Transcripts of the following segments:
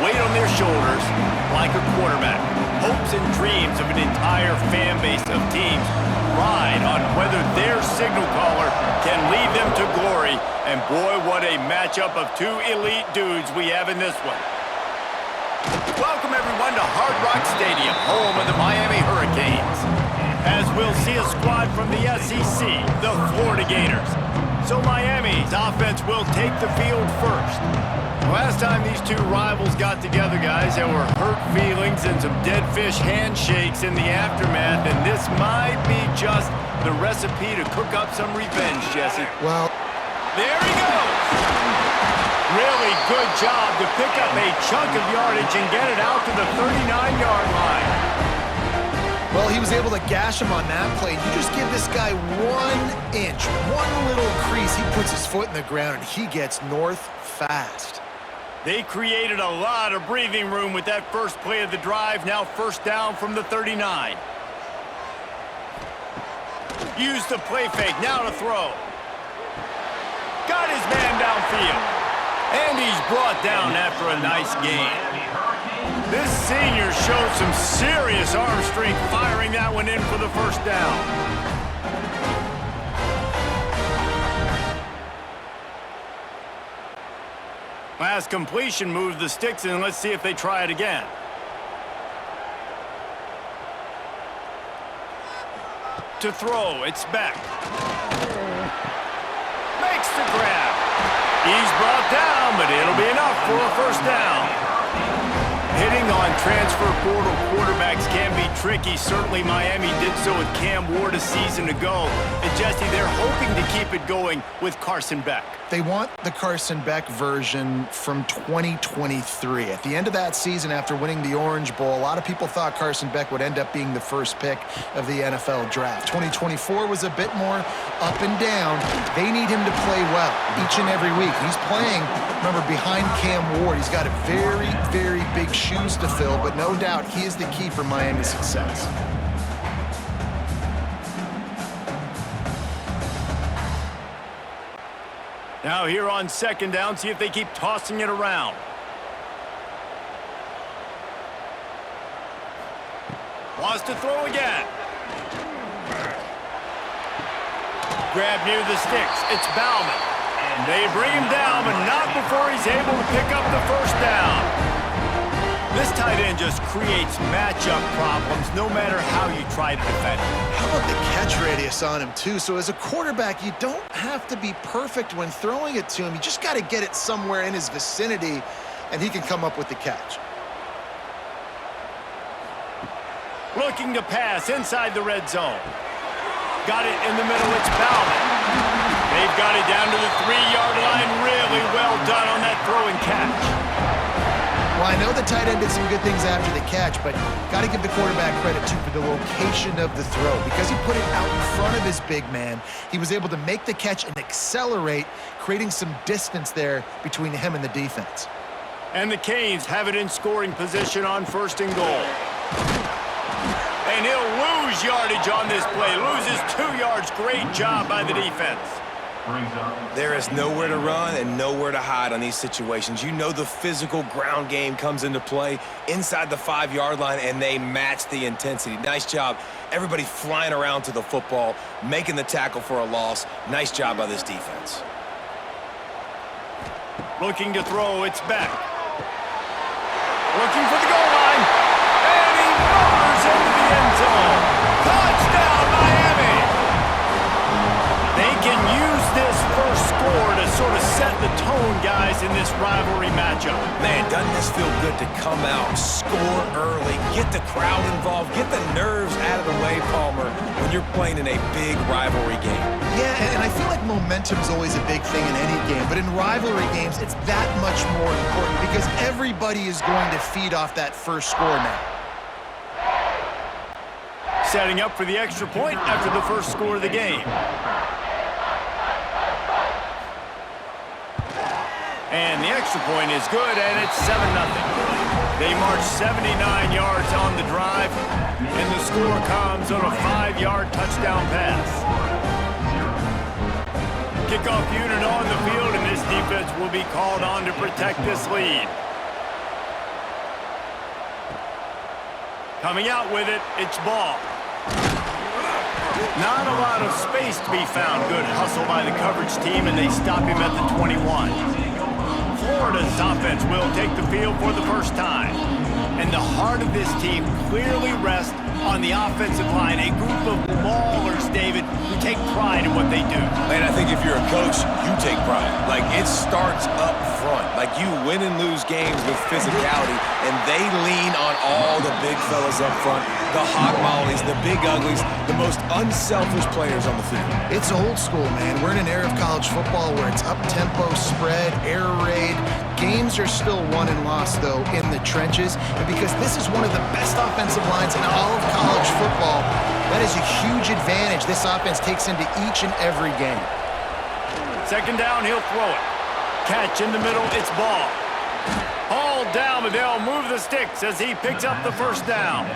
weight on their shoulders like a quarterback. Hopes and dreams of an entire fan base of teams ride on whether their signal caller can lead them to glory. And boy, what a matchup of two elite dudes we have in this one. Welcome everyone to Hard Rock Stadium, home of the Miami Hurricanes. As we'll see a squad from the SEC, the Florida Gators. So Miami's offense will take the field first. Last time these two rivals got together, guys, there were hurt feelings and some dead fish handshakes in the aftermath, and this might be just the recipe to cook up some revenge, Jesse. Well, there he goes. Really good job to pick up a chunk of yardage and get it out to the 39-yard line. well, he was able to gash him on that play. You just give this guy 1 inch, one little crease, he puts his foot in the ground, and he gets north fast. They created a lot of breathing room with that first play of the drive. Now first down from the 39. Use the play fake. Now to throw. Got his man downfield. And he's brought down after a nice gain. This senior showed some serious arm strength firing that one in for the first down. Last completion moved the sticks in. Let's see if they try it again. To throw, it's Beck. Makes the grab. He's brought down, but it'll be enough for a first down. Hitting on transfer portal quarterbacks can be tricky. Certainly Miami did so with Cam Ward a season ago. And Jesse, they're hoping to keep it going with Carson Beck. They want the Carson Beck version from 2023. At the end of that season, after winning the Orange Bowl, a lot of people thought Carson Beck would end up being the first pick of the NFL draft. 2024 was a bit more up and down. They need him to play well each and every week. He's playing, remember, behind Cam Ward. He's got a very, very big shoes to fill, but no doubt he is the key for Miami's success. Now here on second down, see if they keep tossing it around. Wants to throw again. Grab near the sticks. It's Bauman. They bring him down, but not before he's able to pick up the first down. This tight end just creates matchup problems no matter how you try to defend him. How about the catch radius on him, too? So as a quarterback, you don't have to be perfect when throwing it to him. You just got to get it somewhere in his vicinity, and he can come up with the catch. Looking to pass inside the red zone. Got it in the middle. It's Bauman. They've got it down to the 3-yard line. Really well done on that throw and catch. Well, I know the tight end did some good things after the catch, but got to give the quarterback credit, too, for the location of the throw. Because he put it out in front of his big man, he was able to make the catch and accelerate, creating some distance there between him and the defense. And the Canes have it in scoring position on first and goal. And he'll lose yardage on this play. Loses 2 yards. Great job by the defense. There is nowhere to run and nowhere to hide on these situations. You know the physical ground game comes into play inside the 5-yard line, and they match the intensity. Nice job. Everybody flying around to the football, making the tackle for a loss. Nice job by this defense. Looking to throw, it's Beck. Looking for the goal line. And he rollers into the end zone. Touchdown, Miami! They can use this first score to sort of set the tone, guys, in this rivalry matchup. Man, doesn't this feel good to come out, score early, get the crowd involved, get the nerves out of the way, Palmer, when you're playing in a big rivalry game. Yeah, and I feel like momentum's always a big thing in any game, but in rivalry games, it's that much more important because everybody is going to feed off that first score now. Setting up for the extra point after the first score of the game. And the extra point is good, and it's 7-0. They march 79 yards on the drive, and the score comes on a 5-yard touchdown pass. Kickoff unit on the field, and this defense will be called on to protect this lead. Coming out with it, it's ball. Not a lot of space to be found. Good hustle by the coverage team, and they stop him at the 21. Florida's offense will take the field for the first time. And the heart of this team clearly rests on the offensive line. A group of maulers, David, who take pride in what they do. Man, I think if you're a coach, you take pride. Like, it starts up front. Like, you win and lose games with physicality, and they lean on all the big fellas up front, the hog mollies, the big uglies, the most unselfish players on the field. It's old school, man. We're in an era of college football where it's up-tempo, spread, air raid. Games are still won and lost, though, in the trenches. And because this is one of the best offensive lines in all of college football, that is a huge advantage this offense takes into each and every game. Second down, he'll throw it. Catch in the middle, it's ball. Hauled down, but they'll move the sticks as he picks up the first down.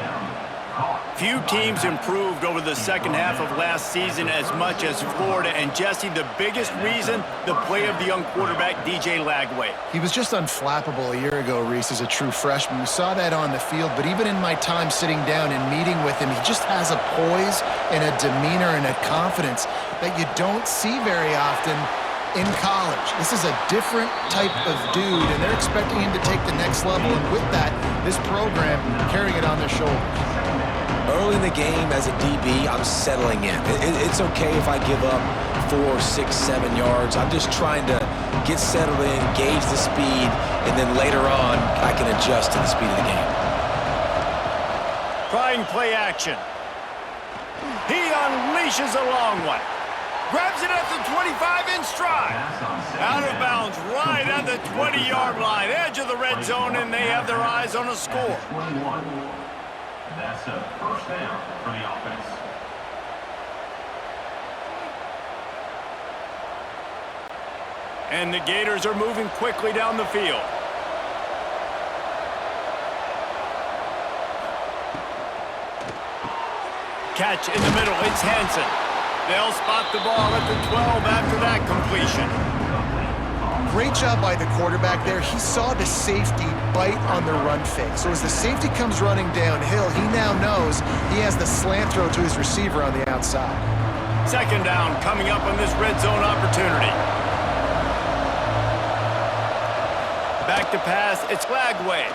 Few teams improved over the second half of last season as much as Florida. And Jesse, the biggest reason, the play of the young quarterback, DJ Lagway. He was just unflappable a year ago, Reese, as a true freshman. We saw that on the field, but even in my time sitting down and meeting with him, he just has a poise and a demeanor and a confidence that you don't see very often in college. This is a different type of dude, and they're expecting him to take the next level, and with that, this program carrying it on their shoulders. Early in the game, as a DB, I'm settling in. It's okay if I give up 4, 6, 7 yards. I'm just trying to get settled in, gauge the speed, and then later on, I can adjust to the speed of the game. Trying play action. He unleashes a long one. Grabs it at the 25 in stride. Out of bounds right at the 20-yard line. Edge of the red zone, and they have their eyes on a score. That's a first down for the offense. And the Gators are moving quickly down the field. Catch in the middle, it's Hansen. They'll spot the ball at the 12 after that completion. Great job by the quarterback there. He saw the safety bite on the run fake. So as the safety comes running downhill, he now knows he has the slant throw to his receiver on the outside. Second down coming up on this red zone opportunity. Back to pass, it's Lagway.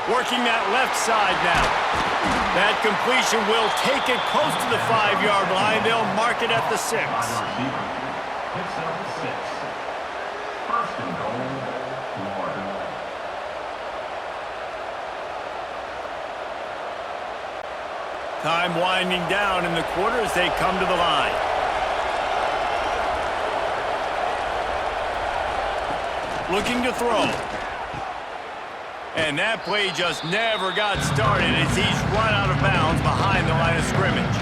Working that left side now. That completion will take it close to the 5-yard line. They'll mark it at the 6. Picks up the 6. First and goal, Florida. Time winding down in the quarter as they come to the line. Looking to throw. And that play just never got started as he's run out of bounds behind the line of scrimmage.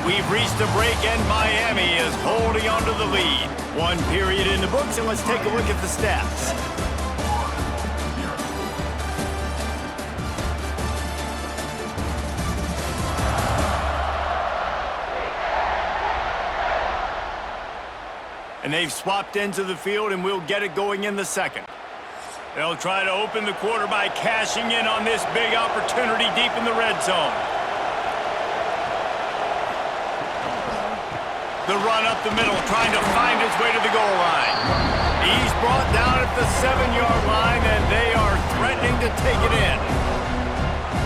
We've reached a break and Miami is holding on to the lead. One period in the books, and let's take a look at the stats. And they've swapped into the field, and we'll get it going in the second. They'll try to open the quarter by cashing in on this big opportunity deep in the red zone. The run up the middle, trying to find his way to the goal line. He's brought down at the 7-yard line, and they are threatening to take it in.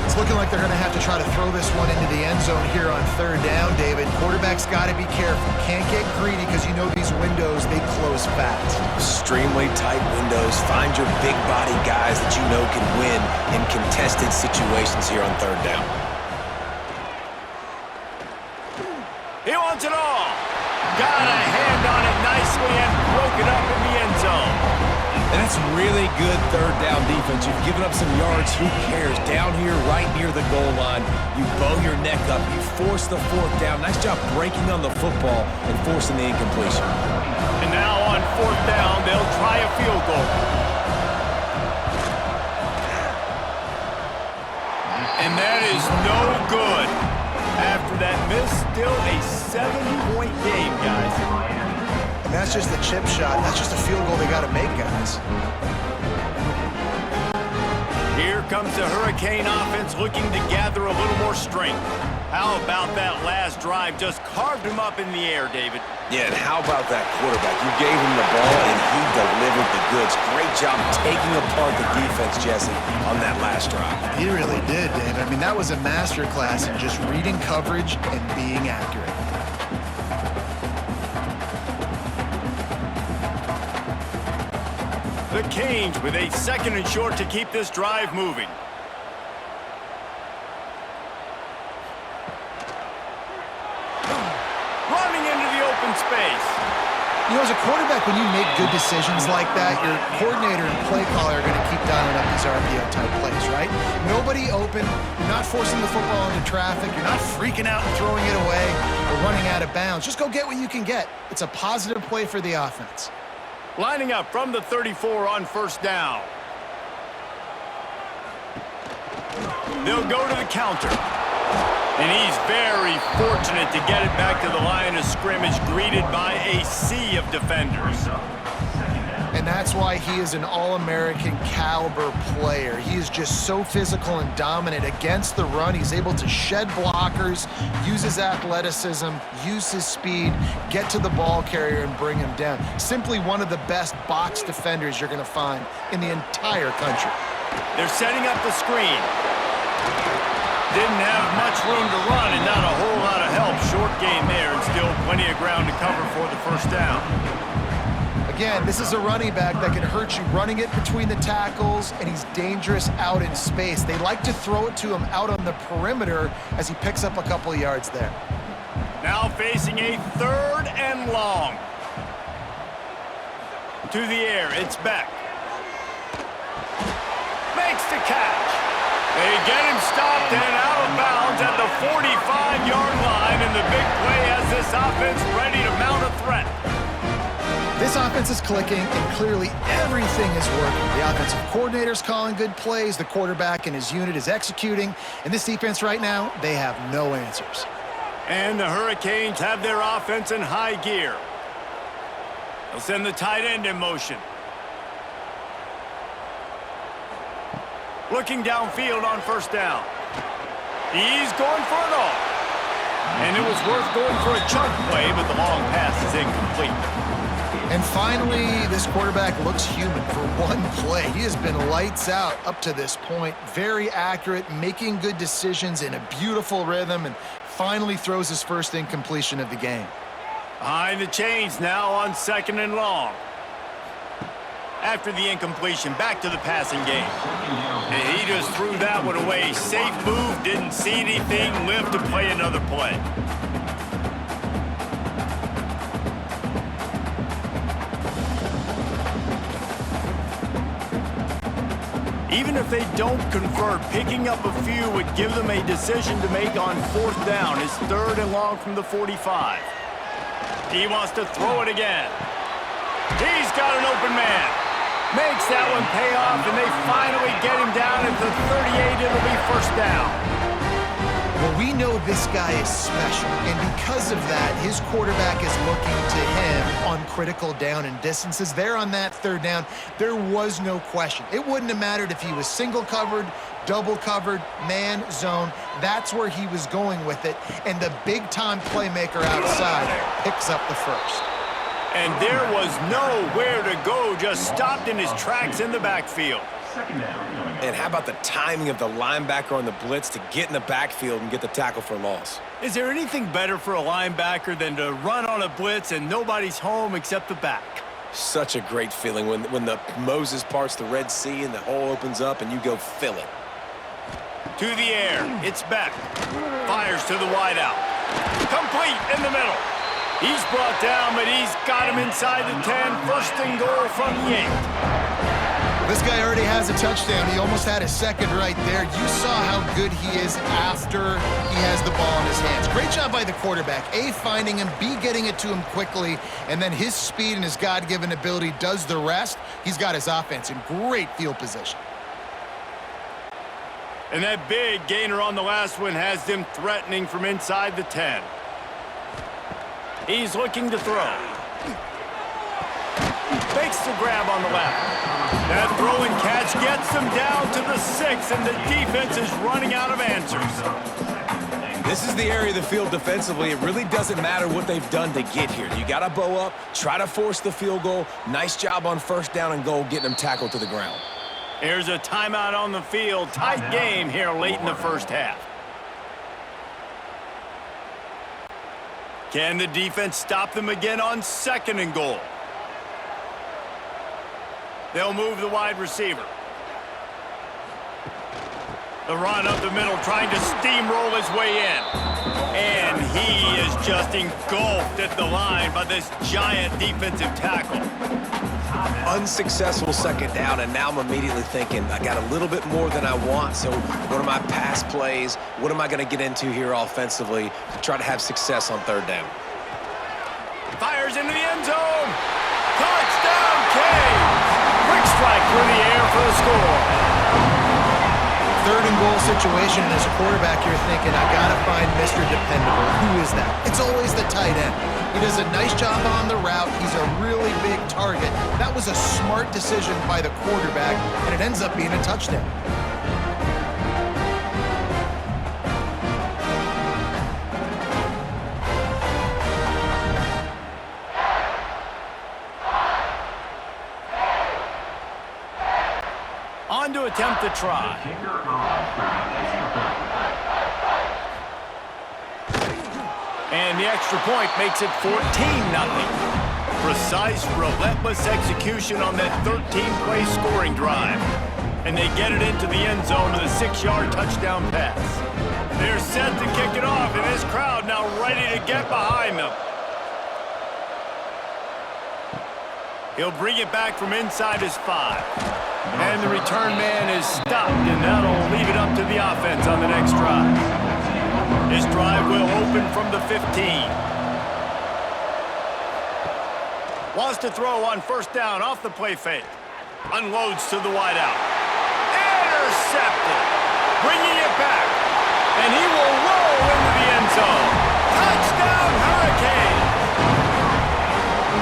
It's looking like they're going to have to try to throw this one into the end zone here on third down, David. Quarterback's got to be careful. Can't get greedy because you know these windows, they close fast. Extremely tight windows. Find your big body guys that you know can win in contested situations here on third down. He wants it all. Got a hand on it nicely and broke it up in the end zone. And that's really good third down defense. You've given up some yards. Who cares? Down here, right near the goal line, you bow your neck up. You force the fourth down. Nice job breaking on the football and forcing the incompletion. And now on fourth down, they'll try a field goal. And that is no good. After that miss, still a 7-point game, guys. And that's just a chip shot. That's just a field goal they got to make, guys. Here comes the Hurricane offense looking to gather a little more strength. How about that last drive? Just carved him up in the air, David. Yeah, and how about that quarterback? You gave him the ball, and he delivered the goods. Great job taking apart the defense, Jesse, on that last drive. He really did, Dave. I mean, that was a masterclass in just reading coverage and being accurate. The Canes with a 2nd and short to keep this drive moving. Running into the open space. You know, as a quarterback, when you make good decisions like that, your coordinator and play caller are going to keep dialing up these RPO-type plays, right? Nobody open. You're not forcing the football into traffic. You're not freaking out and throwing it away or running out of bounds. Just go get what you can get. It's a positive play for the offense. Lining up from the 34 on 1st down. They'll go to the counter. And he's very fortunate to get it back to the line of scrimmage, greeted by a sea of defenders. And that's why he is an All-American caliber player. He is just so physical and dominant against the run. He's able to shed blockers, use his athleticism, use his speed, get to the ball carrier and bring him down. Simply one of the best box defenders you're going to find in the entire country. They're setting up the screen. Didn't have much room to run and not a whole lot of help. Short gain there and still plenty of ground to cover for the 1st down. Again, this is a running back that can hurt you running it between the tackles, and he's dangerous out in space. They like to throw it to him out on the perimeter as he picks up a couple of yards there. Now facing a 3rd and long. To the air, it's Beck. Makes the catch. They get him stopped and out of bounds at the 45-yard line, and the big play has this offense ready to mount a threat. This offense is clicking, and clearly everything is working. The offensive coordinator's calling good plays, the quarterback and his unit is executing, and this defense right now, they have no answers. And the Hurricanes have their offense in high gear. They'll send the tight end in motion. Looking downfield on 1st down. He's going for it all. And it was worth going for a chunk play, but the long pass is incomplete. And finally, this quarterback looks human for one play. He has been lights out up to this point. Very accurate, making good decisions in a beautiful rhythm, and finally throws his first incompletion of the game. Behind the chains now on 2nd and long. After the incompletion, back to the passing game. And he just threw that one away. Safe move, didn't see anything, lived to play another play. Even if they don't convert, picking up a few would give them a decision to make on 4th down. It's 3rd and long from the 45. He wants to throw it again. He's got an open man. Makes that one pay off, and they finally get him down at the 38. It'll be 1st down. Well, we know this guy is special, and because of that, his quarterback is looking to him on critical down and distances. There on that 3rd down, there was no question. It wouldn't have mattered if he was single covered, double covered, man, zone. That's where he was going with it, and the big-time playmaker outside picks up the 1st. And there was nowhere to go, just stopped in his tracks in the backfield. And how about the timing of the linebacker on the blitz to get in the backfield and get the tackle for loss? Is there anything better for a linebacker than to run on a blitz and nobody's home except the back? Such a great feeling when the Moses parts the Red Sea and the hole opens up and you go fill it. To the air, it's Beck. Fires to the wideout. Complete in the middle. He's brought down, but he's got him inside the 10. 1st and goal from the 8. This guy already has a touchdown. He almost had a 2nd right there. You saw how good he is after he has the ball in his hands. Great job by the quarterback. A, finding him, B, getting it to him quickly, and then his speed and his God-given ability does the rest. He's got his offense in great field position. And that big gainer on the last one has them threatening from inside the 10. He's looking to throw. Makes the grab on the left. That throw and catch gets them down to the 6, and the defense is running out of answers. This is the area of the field defensively. It really doesn't matter what they've done to get here. You got to bow up, try to force the field goal. Nice job on first down and goal, getting them tackled to the ground. Here's a timeout on the field. Tight game here late in the first half. Can the defense stop them again on 2nd and goal? They'll move the wide receiver. The run up the middle, trying to steamroll his way in. And he is just engulfed at the line by this giant defensive tackle. Unsuccessful 2nd down, and now I'm immediately thinking, I got a little bit more than I want, so what are my pass plays? What am I going to get into here offensively to try to have success on 3rd down? Fires into the end zone. Touchdown, Canes! Quick strike through the air for the score. 3rd and goal situation, and as a quarterback, you're thinking, I gotta find Mr. Dependable. Who is that? It's always the tight end. He does a nice job on the route. He's a really big target. That was a smart decision by the quarterback, and it ends up being a touchdown. On to attempt the try. And the extra point makes it 14-0. Precise, relentless execution on that 13-play scoring drive. And they get it into the end zone with a 6-yard touchdown pass. They're set to kick it off, and this crowd now ready to get behind them. He'll bring it back from inside his 5. And the return man is stopped, and that'll leave it up to the offense on the next drive. This drive will open from the 15. Wants to throw on 1st down off the play fake. Unloads to the wideout. Intercepted. Bringing it back. And he will roll into the end zone. Touchdown, Hurricanes!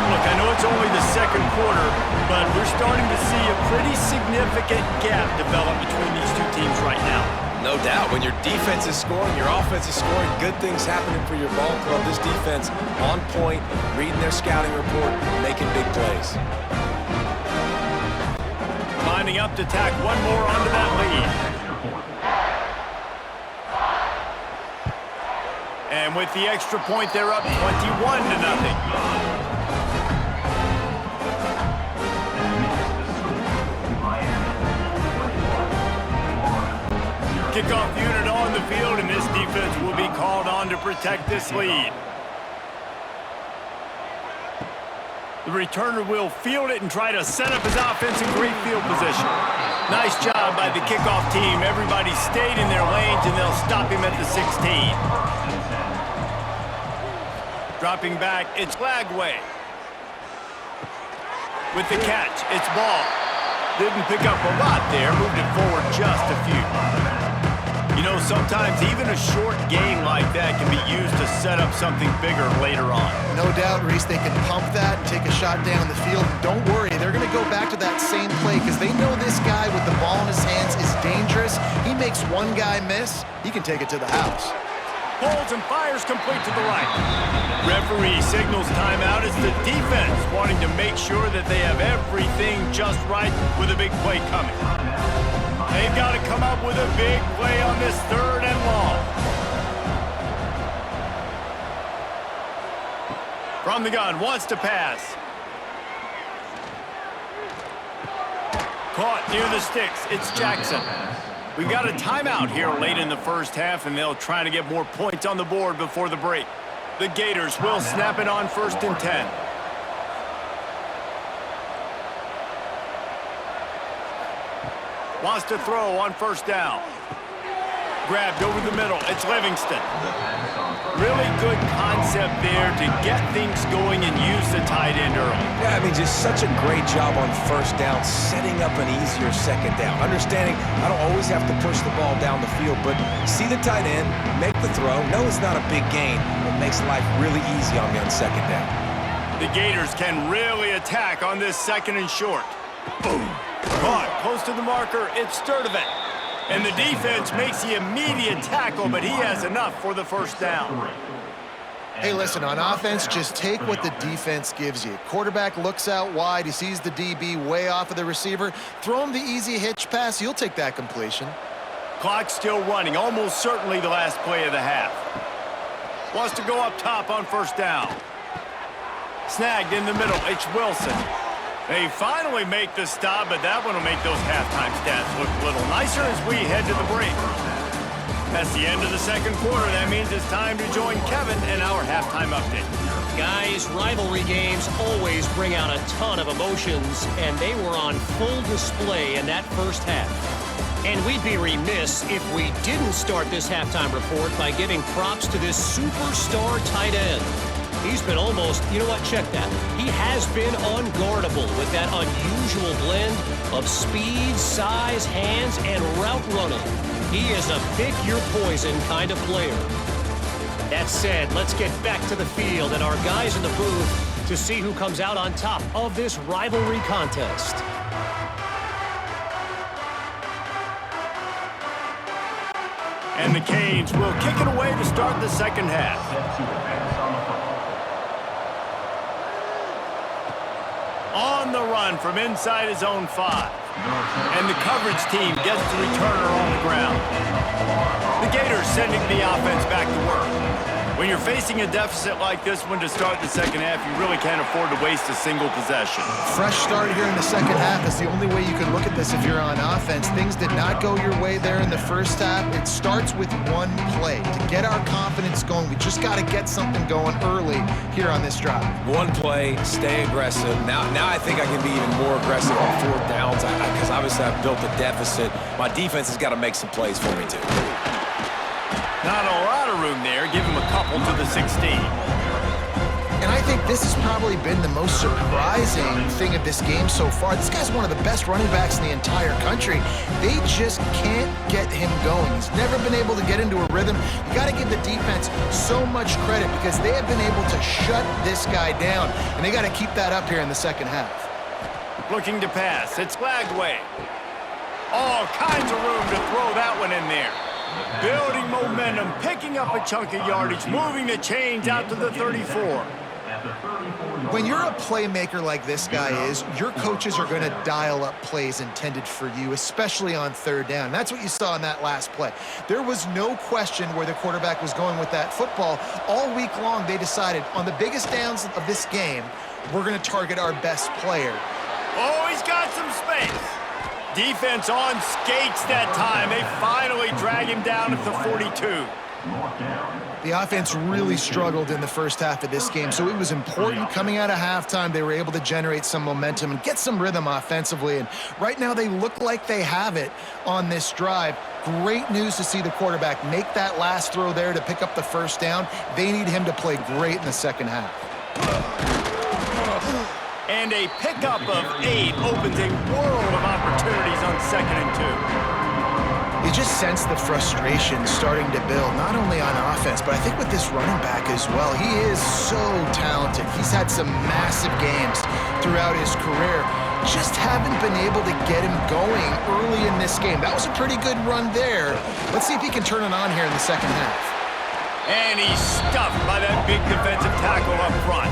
Look, I know it's only the 2nd quarter, but we're starting to see a pretty significant gap develop between these two teams right now. No doubt. When your defense is scoring, your offense is scoring, good things happening for your ball club. This defense on point, reading their scouting report, making big plays. Lining up to tack one more onto that lead. And with the extra point, they're up 21-0. Kickoff unit on the field, and this defense will be called on to protect this lead. The returner will field it and try to set up his offense in great field position. Nice job by the kickoff team. Everybody stayed in their lanes, and they'll stop him at the 16. Dropping back, it's Lagway. With the catch, it's Ball. Didn't pick up a lot there, moved it forward just a few. You know, sometimes even a short game like that can be used to set up something bigger later on. No doubt, Reese, they can pump that and take a shot down the field. Don't worry, they're going to go back to that same play because they know this guy with the ball in his hands is dangerous. He makes one guy miss, he can take it to the house. Pulls and fires complete to the right. Referee signals timeout. It's the defense wanting to make sure that they have everything just right with a big play coming. They've got to come up with a big play on this 3rd and long. From the gun, wants to pass. Caught near the sticks. It's Jackson. We've got a timeout here late in the first half, and they'll try to get more points on the board before the break. The Gators will snap it on 1st and 10. Wants to throw on 1st down. Grabbed over the middle. It's Livingston. Really good concept there to get things going and use the tight end early. Yeah, I mean, just such a great job on 1st down, setting up an easier 2nd down. Understanding I don't always have to push the ball down the field, but see the tight end, make the throw. No, it's not a big gain, but makes life really easy on me on 2nd down. The Gators can really attack on this 2nd and short. Boom. Caught close to the marker. It's Sturdivant. And the defense makes the immediate tackle, but he has enough for the first down. Hey, listen, on offense, just take what the defense gives you. Quarterback looks out wide. He sees the DB way off of the receiver. Throw him the easy hitch pass. You'll take that completion. Clock still running. Almost certainly the last play of the half. Wants to go up top on first down. Snagged in the middle. It's Wilson. They finally make the stop, but that one will make those halftime stats look a little nicer as we head to the break. That's the end of the 2nd quarter. That means it's time to join Kevin in our halftime update. Guys, rivalry games always bring out a ton of emotions, and they were on full display in that first half. And we'd be remiss if we didn't start this halftime report by giving props to this superstar tight end. He's been almost, you know what, check that. He has been unguardable with that unusual blend of speed, size, hands, and route running. He is a pick-your-poison kind of player. That said, let's get back to the field and our guys in the booth to see who comes out on top of this rivalry contest. And the Canes will kick it away to start the 2nd half. On the run from inside his own 5. And the coverage team gets the returner on the ground. The Gators sending the offense back to work. When you're facing a deficit like this one to start the 2nd half, you really can't afford to waste a single possession. Fresh start here in the 2nd half is the only way you can look at this if you're on offense. Things did not go your way there in the first half. It starts with one play. To get our confidence going, we just got to get something going early here on this drive. One play, stay aggressive. Now I think I can be even more aggressive on 4th downs because obviously I've built a deficit. My defense has got to make some plays for me too. Not a lot of room there. Give him a couple to the 16. And I think this has probably been the most surprising thing of this game so far. This guy's one of the best running backs in the entire country. They just can't get him going. He's never been able to get into a rhythm. You got to give the defense so much credit because they have been able to shut this guy down, and they got to keep that up here in the 2nd half. Looking to pass. It's Flagway. All kinds of room to throw that one in there. Building momentum, picking up a chunk of yardage, moving the chains out to the 34. When you're a playmaker like this guy is, your coaches are going to dial up plays intended for you, especially on 3rd down. That's what you saw in that last play. There was no question where the quarterback was going with that football. All week long, they decided on the biggest downs of this game, we're going to target our best player. Oh, he's got some space. Defense on skates that time. They finally drag him down at the 42. The offense really struggled in the first half of this game, so it was important coming out of halftime. They were able to generate some momentum and get some rhythm offensively, and right now they look like they have it on this drive. Great news to see the quarterback make that last throw there to pick up the 1st down. They need him to play great in the 2nd half. And a pickup of 8 opens a world of opportunities on 2nd and 2. You just sense the frustration starting to build, not only on offense, but I think with this running back as well. He is so talented. He's had some massive games throughout his career. Just haven't been able to get him going early in this game. That was a pretty good run there. Let's see if he can turn it on here in the 2nd half. And he's stuffed by that big defensive tackle up front.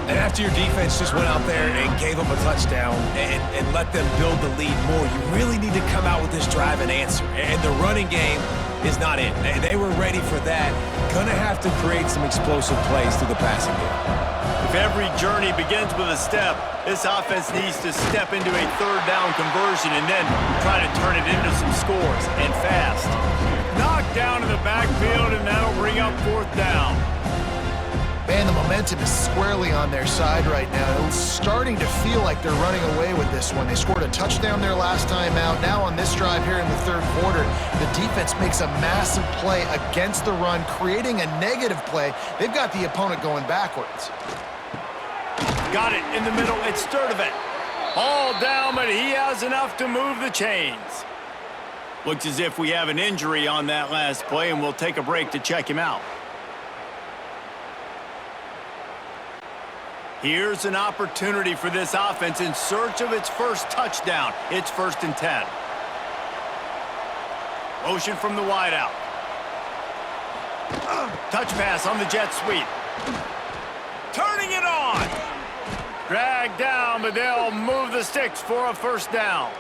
And after your defense just went out there and gave them a touchdown and let them build the lead more, you really need to come out with this drive and answer. And the running game is not in. They were ready for that. Gonna have to create some explosive plays through the passing game. If every journey begins with a step, this offense needs to step into a 3rd down conversion and then try to turn it into some scores, and fast. Knocked down in the backfield, and that'll bring up 4th down. Man, the momentum is squarely on their side right now. It's starting to feel like they're running away with this one. They scored a touchdown their last time out. Now on this drive here in the 3rd quarter, the defense makes a massive play against the run, creating a negative play. They've got the opponent going backwards. Got it in the middle. It's Sturdivant. All down, but he has enough to move the chains. Looks as if we have an injury on that last play, and we'll take a break to check him out. Here's an opportunity for this offense in search of its first touchdown. It's 1st and 10. Motion from the wideout. Touch pass on the jet sweep. Turning it on. Dragged down, but they'll move the sticks for a 1st down.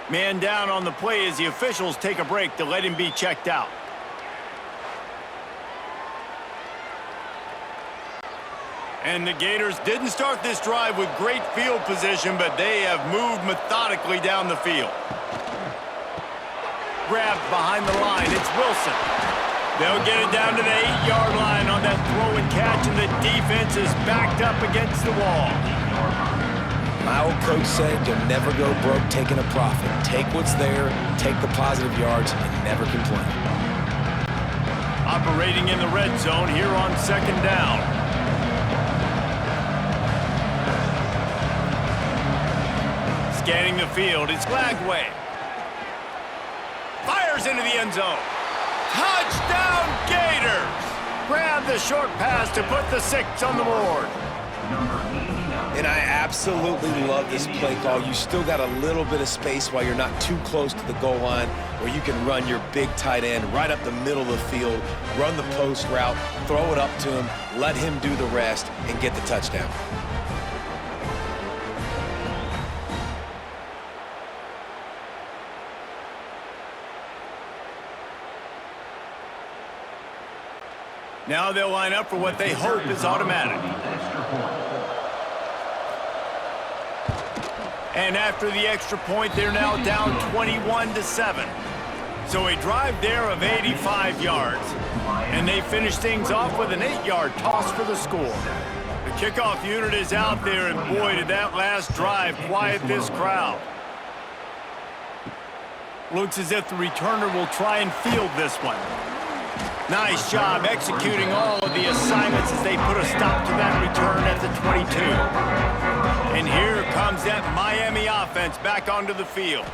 Man down on the play as the officials take a break to let him be checked out. And the Gators didn't start this drive with great field position, but they have moved methodically down the field. Grabbed behind the line, it's Wilson. They'll get it down to the 8-yard line on that throw and catch, and the defense is backed up against the wall. My old coach said you'll never go broke taking a profit. Take what's there, take the positive yards, and never complain. Operating in the red zone here on 2nd down. Scanning the field, it's Lagway. Fires into the end zone. Touchdown, Gators! Grab the short pass to put the 6 on the board. And I absolutely love this play call. You still got a little bit of space while you're not too close to the goal line where you can run your big tight end right up the middle of the field, run the post route, throw it up to him, let him do the rest, and get the touchdown. Now they'll line up for what they hope is automatic. And after the extra point, they're now down 21-7. So a drive there of 85 yards. And they finish things off with an 8-yard toss for the score. The kickoff unit is out there, and boy, did that last drive quiet this crowd. Looks as if the returner will try and field this one. Nice job executing all of the assignments as they put a stop to that return at the 22. And here comes that Miami offense back onto the field.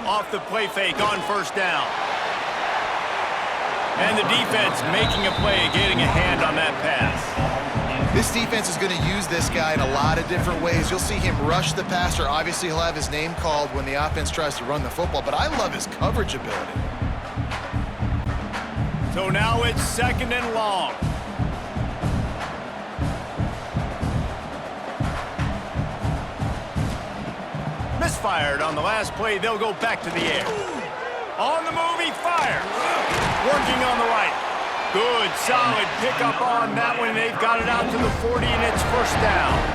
Off the play fake on 1st down. And the defense making a play, getting a hand on that pass. This defense is going to use this guy in a lot of different ways. You'll see him rush the passer. Obviously, he'll have his name called when the offense tries to run the football, but I love his coverage ability. So now it's 2nd and long. Misfired on the last play. They'll go back to the air. On the move, he fires. Working on the right. Good, solid pickup on that one. They've got it out to the 40, and it's 1st down.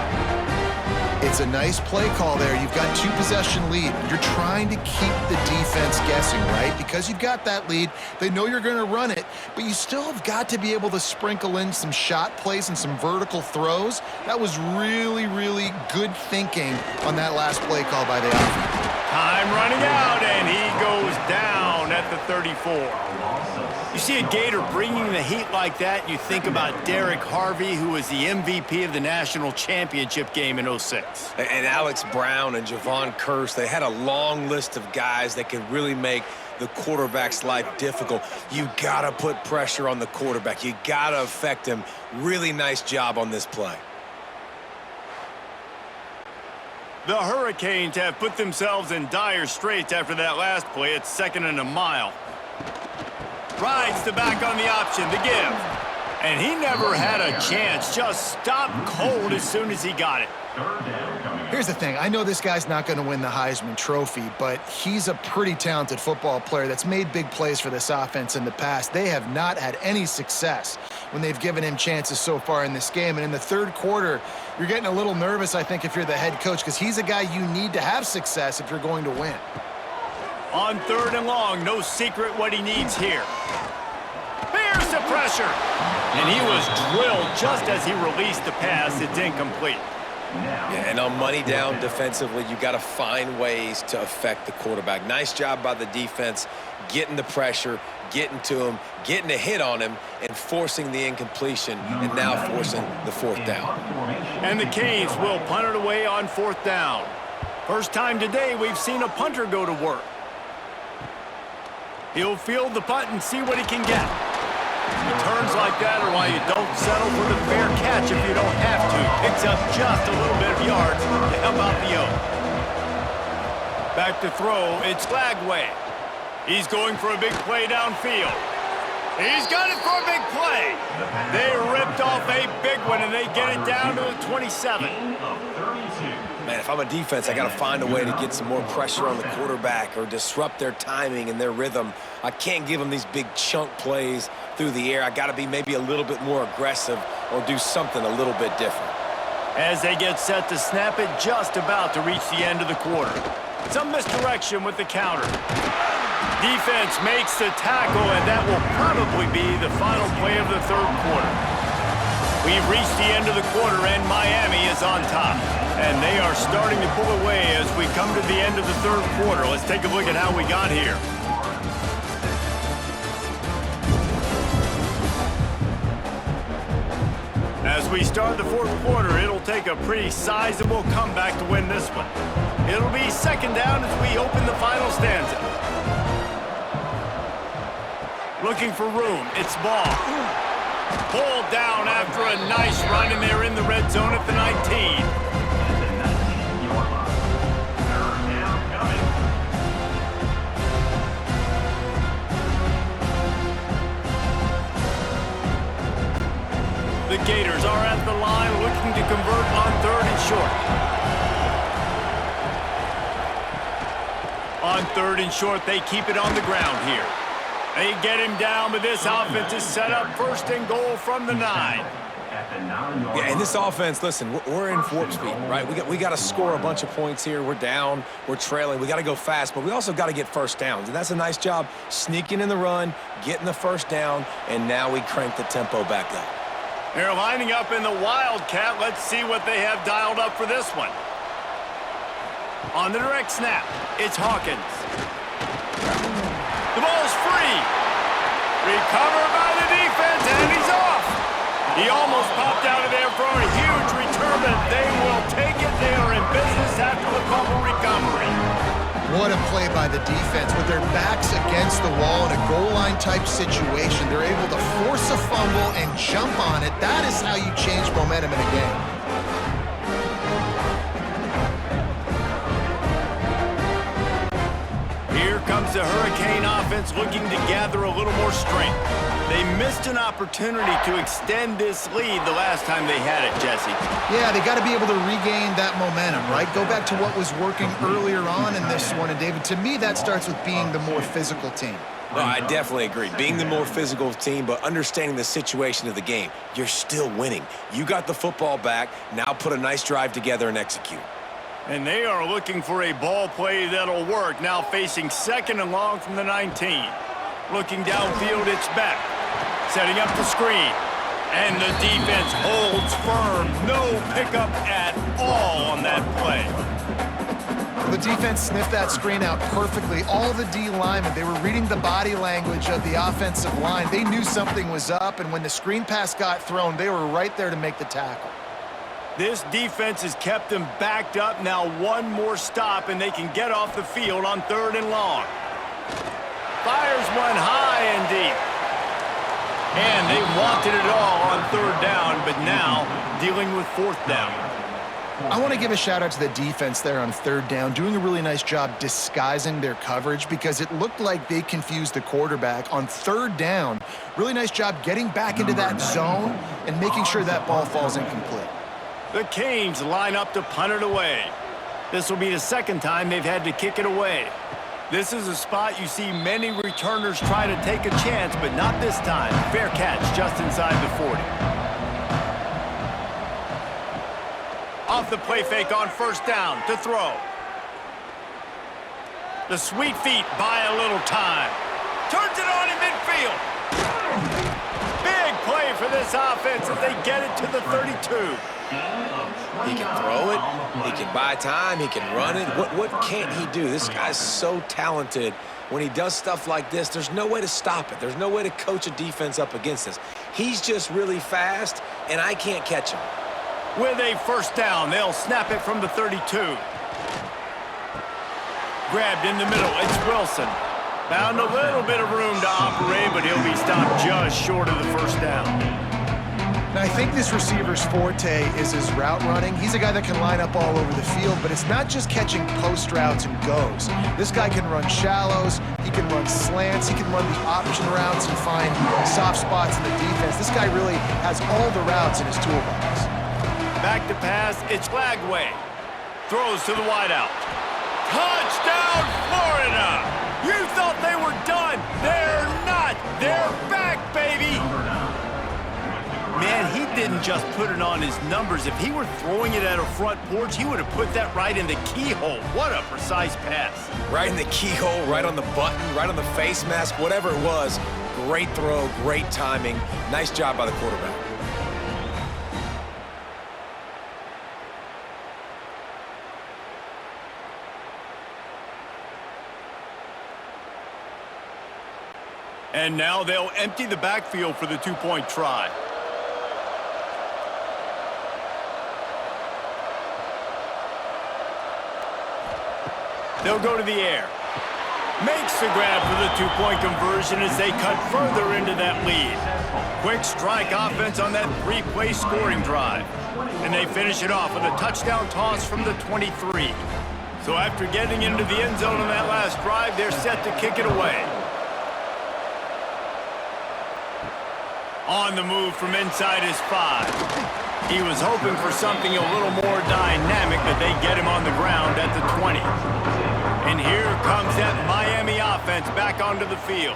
It's a nice play call there. You've got 2-possession lead. You're trying to keep the defense guessing, right? Because you've got that lead. They know you're going to run it, but you still have got to be able to sprinkle in some shot plays and some vertical throws. That was really, really good thinking on that last play call by the offense. Time running out, and he goes down at the 34. You see a Gator bringing the heat like that, you think about Derek Harvey, who was the MVP of the national championship game in '06. And Alex Brown and Javon Kearse, they had a long list of guys that could really make the quarterback's life difficult. You got to put pressure on the quarterback. You got to affect him. Really nice job on this play. The Hurricanes have put themselves in dire straits after that last play. It's 2nd and a mile. Rides the back on the option, the give. And he never had a chance. Just stopped cold as soon as he got it. Here's the thing. I know this guy's not going to win the Heisman Trophy, but he's a pretty talented football player that's made big plays for this offense in the past. They have not had any success when they've given him chances so far in this game. And in the 3rd quarter, you're getting a little nervous, I think, if you're the head coach, because he's a guy you need to have success if you're going to win. On 3rd and long, no secret what he needs here. Here's the pressure. And he was drilled just as he released the pass. It's incomplete. Yeah, and on money down defensively, you got to find ways to affect the quarterback. Nice job by the defense, getting the pressure, getting to him, getting a hit on him, and forcing the incompletion, and now forcing the 4th down. And the Canes will punt it away on 4th down. First time today we've seen a punter go to work. He'll field the punt and see what he can get. Returns like that are why you don't settle for the fair catch if you don't have to. Picks up just a little bit of yards to help out the Oaks. Back to throw, it's Lagway. He's going for a big play downfield. He's got it for a big play. They ripped off a big one, and they get it down to the 27. Man, if I'm a defense, I got to find a way to get some more pressure on the quarterback or disrupt their timing and their rhythm. I can't give them these big chunk plays through the air. I got to be maybe a little bit more aggressive or do something a little bit different. As they get set to snap it, just about to reach the end of the quarter. Some misdirection with the counter. Defense makes the tackle, and that will probably be the final play of the third quarter. We've reached the end of the quarter, and Miami is on top. And they are starting to pull away as we come to the end of the third quarter. Let's take a look at how we got here. As we start the fourth quarter, it'll take a pretty sizable comeback to win this one. It'll be second down as we open the final stanza. Looking for room, it's Ball. Pulled down after a nice run, and they're in the red zone at the 19. The Gators are at the line looking to convert on third and short. On third and short, they keep it on the ground here. They get him down, but this offense is set up first and goal from the 9. Yeah, and this offense, listen, we're in warp speed, right? We got to score a bunch of points here. We're down, we're trailing. We got to go fast, but we also got to get first downs. And that's a nice job sneaking in the run, getting the first down, and now we crank the tempo back up. They're lining up in the Wildcat. Let's see what they have dialed up for this one. On the direct snap, it's Hawkins. The ball's free. Recovered by the defense, and he's off. He almost popped out of there for a huge return, but they will take it. They are in business after the fumble recovery. What a play by the defense. With their backs against the wall in a goal line type situation, they're able to force a fumble and jump on it. That is how you change momentum in a game. Here comes the Hurricane offense looking to gather a little more strength. They missed an opportunity to extend this lead the last time they had it, Jesse. Yeah, they got to be able to regain that momentum, right? Go back to what was working earlier on in this one. And, David, to me, that starts with being the more physical team. No, I definitely agree. Being the more physical team, but understanding the situation of the game. You're still winning. You got the football back. Now put a nice drive together and execute. And they are looking for a ball play that'll work. Now facing second and long from the 19. Looking downfield, it's Beck. Setting up the screen. And the defense holds firm. No pickup at all on that play. The defense sniffed that screen out perfectly. All the D linemen, they were reading the body language of the offensive line. They knew something was up, and when the screen pass got thrown, they were right there to make the tackle. This defense has kept them backed up. Now one more stop, and they can get off the field on third and long. Fires one high and deep. And they wanted it all on third down, but now dealing with fourth down. I want to give a shout out to the defense there on third down, doing a really nice job disguising their coverage because it looked like they confused the quarterback on third down. Really nice job getting back into that zone and making sure that ball falls incomplete. The Canes line up to punt it away. This will be the second time they've had to kick it away. This is a spot you see many returners try to take a chance, but not this time. Fair catch just inside the 40. Off the play fake on first down to throw. The sweet feet buy a little time. Turns it on in midfield. Big play for this offense as they get it to the 32. He can throw it, he can buy time, he can run it. What can't he do? This guy's so talented. When he does stuff like this, there's no way to stop it. There's no way to coach a defense up against this. He's just really fast, and I can't catch him. With a first down, they'll snap it from the 32. Grabbed in the middle, it's Wilson. Found a little bit of room to operate, but he'll be stopped just short of the first down. Now, I think this receiver's forte is his route running. He's a guy that can line up all over the field, but it's not just catching post routes and goes. This guy can run shallows, he can run slants, he can run the option routes and find soft spots in the defense. This guy really has all the routes in his toolbox. Back to pass, it's Lagway. Throws to the wideout. Touchdown, Florida! You thought they were done. They're not. They're back, baby. Man, he didn't just put it on his numbers. If he were throwing it at a front porch, he would have put that right in the keyhole. What a precise pass. Right in the keyhole, right on the button, right on the face mask, whatever it was. Great throw, great timing. Nice job by the quarterback. And now they'll empty the backfield for the two-point try. They'll go to the air. Makes the grab for the two-point conversion as they cut further into that lead. Quick strike offense on that three-play scoring drive. And they finish it off with a touchdown toss from the 23. So after getting into the end zone on that last drive, they're set to kick it away. On the move from inside his 5. He was hoping for something a little more dynamic, but they get him on the ground at the 20. And here comes that Miami offense back onto the field.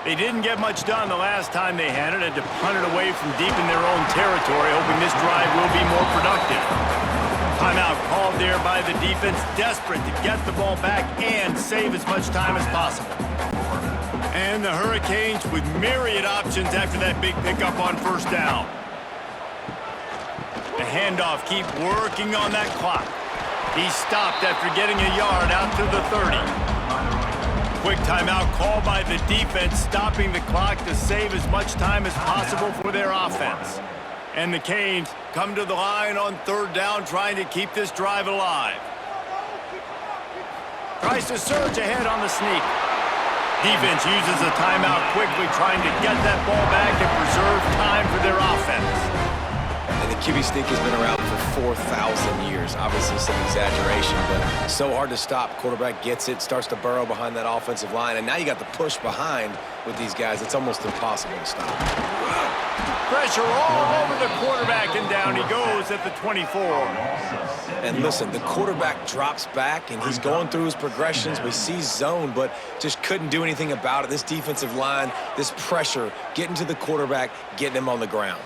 They didn't get much done the last time they had it, had to punt it away from deep in their own territory, hoping this drive will be more productive. Timeout called there by the defense, desperate to get the ball back and save as much time as possible. And the Hurricanes with myriad options after that big pickup on first down. The handoff, keep working on that clock. He stopped after getting a yard out to the 30. Quick timeout call by the defense, stopping the clock to save as much time as possible for their offense. And the Canes come to the line on third down, trying to keep this drive alive. Tries to surge ahead on the sneak. Defense uses a timeout quickly, trying to get that ball back and preserve time for their offense. And the QB sneak has been around for 4,000 years. Obviously some exaggeration, but so hard to stop. Quarterback gets it, starts to burrow behind that offensive line, and now you got the push behind with these guys. It's almost impossible to stop. Pressure all over the quarterback, and down he goes at the 24. And listen, the quarterback drops back, and he's going through his progressions. We see zone, but just couldn't do anything about it. This defensive line, this pressure, getting to the quarterback, getting him on the ground.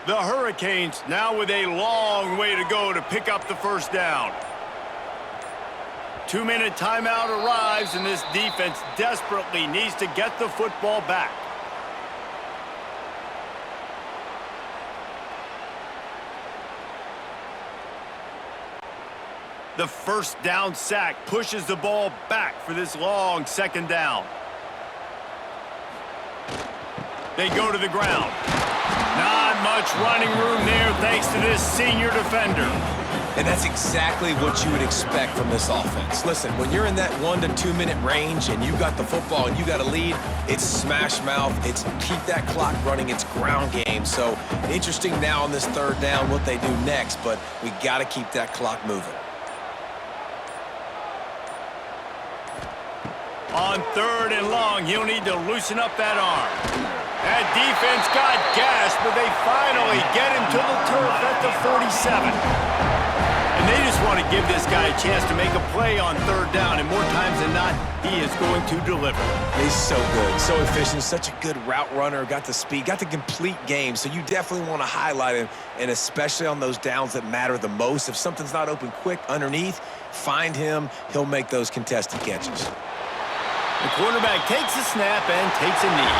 The Hurricanes now with a long way to go to pick up the first down. 2-minute timeout arrives, and this defense desperately needs to get the football back. The first down sack pushes the ball back for this long second down. They go to the ground. Not much running room there thanks to this senior defender. And that's exactly what you would expect from this offense. Listen, when you're in that 1 to 2 minute range and you got the football and you got a lead, it's smash mouth, it's keep that clock running, it's ground game. So interesting now on this third down what they do next, but we got to keep that clock moving. On third and long, he'll need to loosen up that arm. That defense got gashed, but they finally get him to the turf at the 47. And they just want to give this guy a chance to make a play on third down, and more times than not, he is going to deliver. He's so good, so efficient, such a good route runner, got the speed, got the complete game, so you definitely want to highlight him, and especially on those downs that matter the most. If something's not open quick underneath, find him, he'll make those contested catches. The quarterback takes a snap and takes a knee.